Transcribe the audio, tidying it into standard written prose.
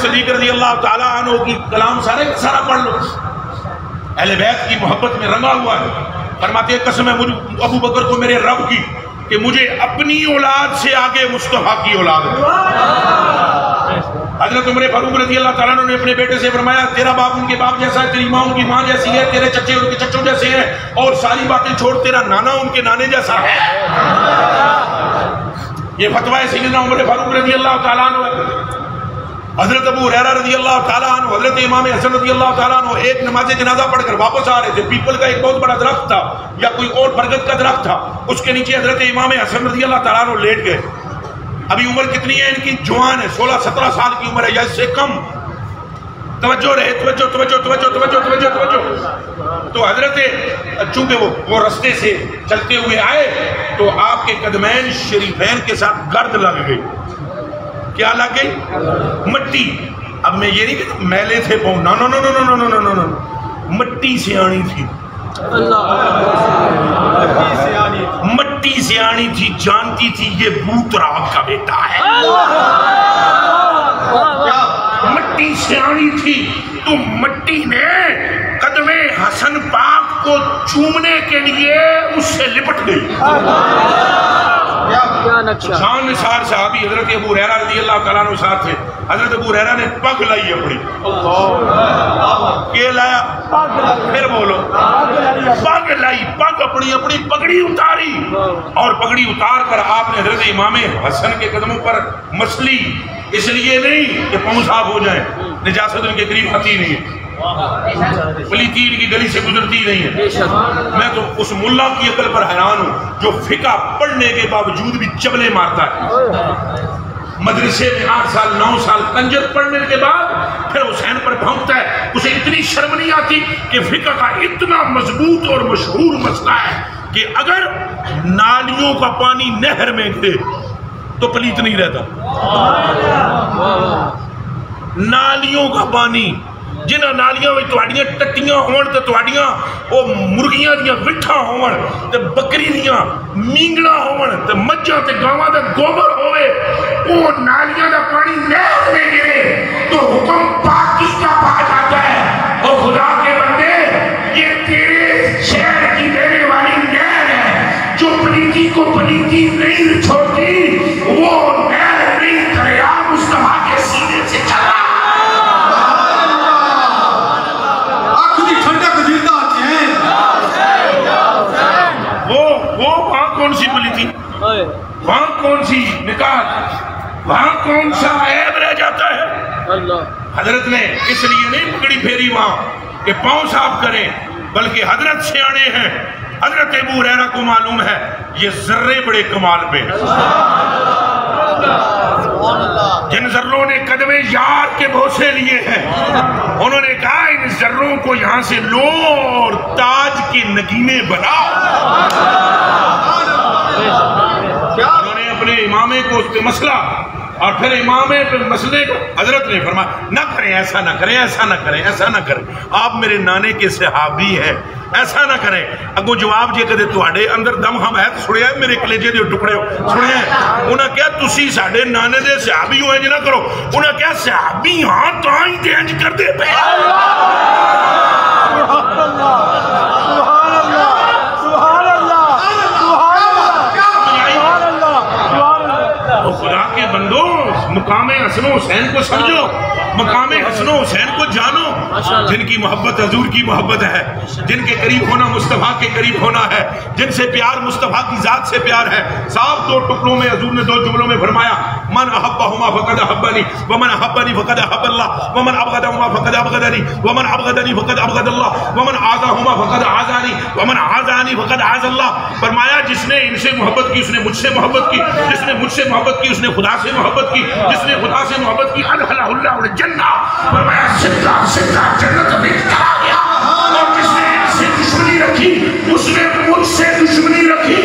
صدیق رضی اللہ تعالیٰ عنہ کی کلام سارے کا سارا پڑھ لو، اہل بیت کی محبت میں رنگا ہوا ہے. فرماتے ہیں قسم ہے مجھے ابو بکر کو میرے رب کی کہ مجھے اپنی اولاد سے آگے مصطفیٰ کی اولاد ہے. حضرت عمر فاروق رضی اللہ تعالیٰ عنہ نے اپنے بیٹے سے فرمایا تیرا باپ ان کے باپ جیسا ہے، تیری ماں ان کی ماں جیسی ہے، تیرے چچے ان کے چچوں جیسے ہیں، اور ساری باتیں چھوڑ تیرا نانا ان کے نانے جیسا ہے. یہ فتویٰ سیدنا عمر فاروق رضی اللہ تعالیٰ عنہ ہے. حضرت ابو ہریرہ رضی اللہ تعالیٰ عنہ، حضرت امام حسن رضی اللہ تعالیٰ عنہ ایک نماز جنازہ پڑھ کر واپس آ رہے تھے. پیپل کا ایک بہت بڑا درخت تھا یا کوئی اور برگد کا درخت تھا، اس کے نیچے حضرت امام حسن رضی اللہ تعالیٰ عنہ لیٹ گئے. ابھی عمر کتنی ہے ان کی؟ جوان ہے، 16-17 سال کی عمر ہے یا اس سے کم. توجہ رہے، توجہ توجہ توجہ توجہ توجہ توجہ. تو حضرت چونکہ وہ رستے سے چلتے ہوئے آئے تو آپ کے قدمین شریفین کے ساتھ گرد لگ گئی. کیا لگ گئی؟ مٹی. اب میں یہ نہیں کہتا میلے تھے پاؤں، نو نو نو نو نو نو نو نو، مٹی سے آنی تھی، مٹی سے آنی تھی. جانتی تھی یہ بوت راگ کا بیٹا ہے، مٹی سے آنی تھی. تو مٹی نے قدم حسن پاک کو چومنے کے لیے اس سے لپٹ گئی. شان نثار صحابی حضرت ابو ہریرہ رضی اللہ تعالیٰ عنہ ساتھ تھے. حضرت ابو ہریرہ نے پگ لائی اپنی. کیا لایا؟ پھر بولو. پگ لائی، پگ اپنی اپنی پگڑی اتاری، اور پگڑی اتار کر آپ نے حضرت امام حسن کے قدموں پر مسلی. اس لیے نہیں کہ پاؤں صاف ہو جائیں، نجاست ان کے قریب آتی نہیں ہے، پلیتی ان کی گلی سے گزرتی نہیں ہے. میں تو اس ملا کی عقل پر حیران ہوں جو فقہ پڑھنے کے باوجود بھی چبلے مارتا ہے. مدرسے میں 8 سال 9 سال کنجر پڑھنے کے بعد پھر حسین پر بھونکتا ہے. اسے اتنی شرم نہیں آتی کہ فقہ کا اتنا مضبوط اور مشہور مسئلہ ہے کہ اگر نالیوں کا پانی نہر میں گرے تو پلیت نہیں رہتا. نالیوں کا پانی، جنہاں نالیاں میں تواڈیاں ٹٹیاں ہون تے تواڈیاں او مرغیاں دیاں وٹھاں ہون تے بکری دیاں مینگڑاں ہون تے مجھاں تے گاواں دا گوبر ہوئے، او نالیاں دا پانی نہر میں گرے تو حکم پاکی کا پا جاتا ہے. اور خدا کے بندے، یہ تیرے شہر کی دینے والی نہر ہے جو پلیتی کو پلیتی نہیں چھوڑتی. وہ نہر نہیں، دریا مصطفیٰ کے سینے سے چلا. کون سی پلی تھی؟ وہاں کون سی نکاح، وہاں کون سا عیب رہ جاتا ہے؟ حضرت نے اس لیے نہیں پگڑی پھیری وہاں کہ پاؤں صاف کریں، بلکہ حضرت سے آنے ہیں. حضرت ابو ہریرہ کو معلوم ہے یہ ذرے بڑے کمال پہ، جن ذروں نے قدم یار کے بوسے لیے ہیں انہوں نے کہا ان ذروں کو یہاں سے لو اور تاج کی نگینے بناؤ. انہوں نے اپنے امامے کو اس پہ مسئلہ اور پھر امامے پہ مسئلے کو حضرت نے فرمایا نہ کریں، ایسا نہ کریں، ایسا نہ کریں، ایسا نہ کریں. آپ میرے نانے کے صحابی ہیں، ایسا نہ کریں. اگو جواب جے کدے تواڈے اندر دم ہم ہے سنیا میرے کلیجے دے ٹکڑے ہو سنیا. انہاں کیا تسی ساڈے نانے دے صحابی ہو انج نہ کرو. انہاں کیا صحابی ہاں تاں ہی تے انج کر دے پے. خدا کے بندو، مقام حسن و حسین کو سمجھو، مقام حسن و حسین کو جانو، جن کی محبت حضور کی محبت ہے، جن کے قریب ہونا مصطفیٰ کے قریب ہونا ہے، جن سے پیار مصطفیٰ کی ذات سے پیار ہے. صاحب 2 ٹکڑوں میں حضور نے 2 جملوں میں فرمایا من احبہما فقد احبنی ومن احبنی فقد احب اللہ ومن ابغضہما فقد ابغضنی ومن ابغضنی فقد ابغض اللہ ومن عاذہما فقد عاذانی ومن عاذانی فقد عاذ اللہ. فرمایا جس نے ان سے محبت کی اس نے مجھ سے محبت کی، جس نے مجھ سے محبت کی اس نے خدا سے محبت کی، جس نے خدا سے محبت کی ادخلہ اللہ الجنہ. فرمایا صدقہ صدقہ جنت میں چلا گیا. اور جس نے ان سے دشمنی رکھی اس نے مجھ سے دشمنی رکھی.